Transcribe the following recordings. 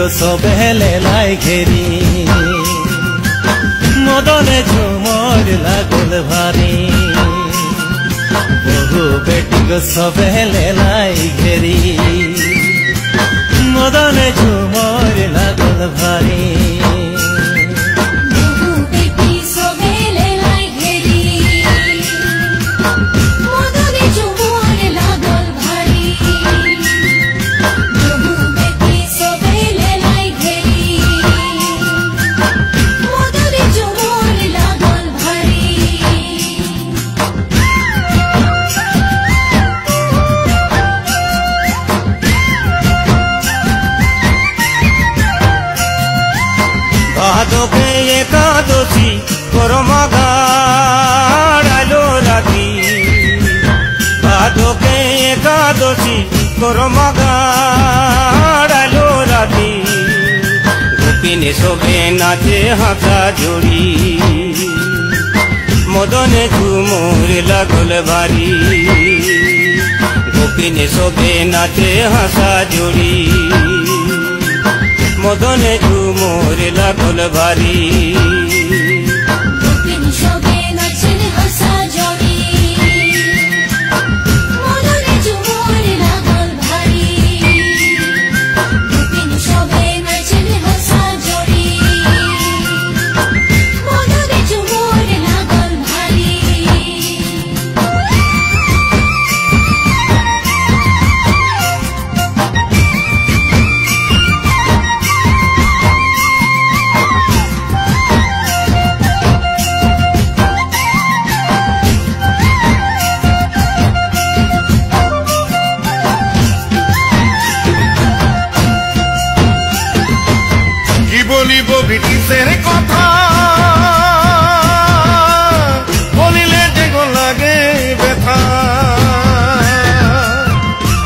গো সবেলে লাই ঘেরি মদনে ঝুমর লাগল ভারি বহু বেটি গো সবেলে লাই ঘেরি মদনে ঝুমর লাগল ভারি ভাদকে একাদশী করমাগাড়ালো রাতি ভাদকে একাদশী করমাগাড়ালো রাতি গোপিনে শোভে নাচে হাঁকা জড়ি মদনে ঝুমুর লাগল ভারি গোপিনে শোভে নাচে হাঁকা জড়ি মদনে ঝুমুর লাগল ভারি বলিব ব্রিটিশের কথা বলিলে যে গো লাগে ব্যথা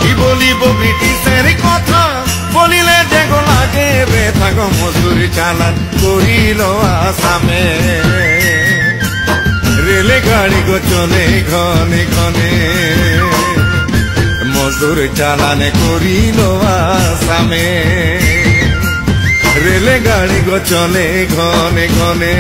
কি বলিব ব্রিটিশের কথা বলিলে যে গো লাগে ব্যথা গো মজুর চালান করিল আসামে রেলে গাড়ি গো চলে ঘনে ঘনে মজুর চালান করিল আসামে রেলে গাড়ি গো চলে ঘনে ঘনে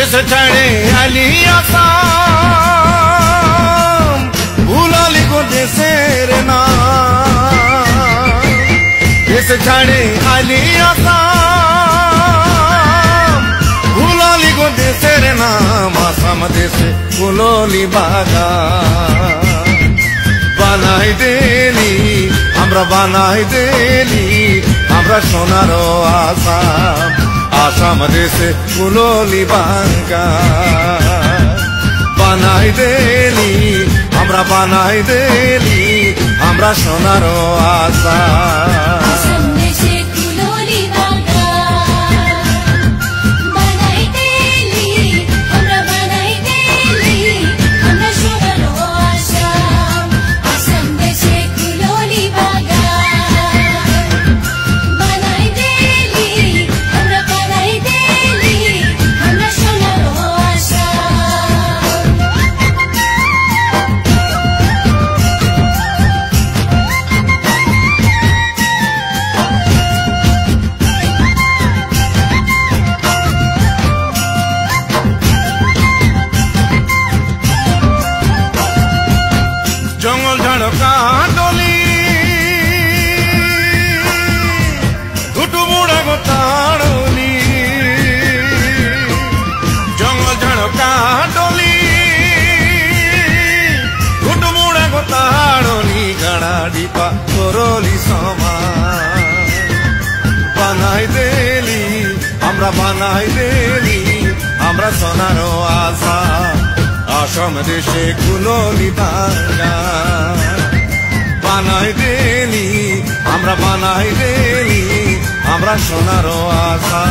देश छाड़े आली आसाम भूलाली को देशेर नाम देश छाड़े आली आसाम भूलाली को देशेर नाम आसाम देश कुलोली बागान বানাই দেলি আমরা বানাই দেলি আমরা সোনারো আসাম আসাম দেশে কুলোলি বাগান বানাই দেলি আমরা বানাই দেলি আমরা সোনারো আসাম জঙ্গল ঝাড় কাঁদলি ঘুটু বুড়া গোতাড়লি জঙ্গল ঝাড় কাঁদলি ঘুটু বুড়া গোতাড়লি গাড়া ডিপা করলি সমান বানাই দেলি আমরা বানাই দেলি আমরা সোনারও আশা অসম দেশে কুললি দাঙ্গা বানাই রেলি আমরা বানাই রেলি আমরা সোনারও আশা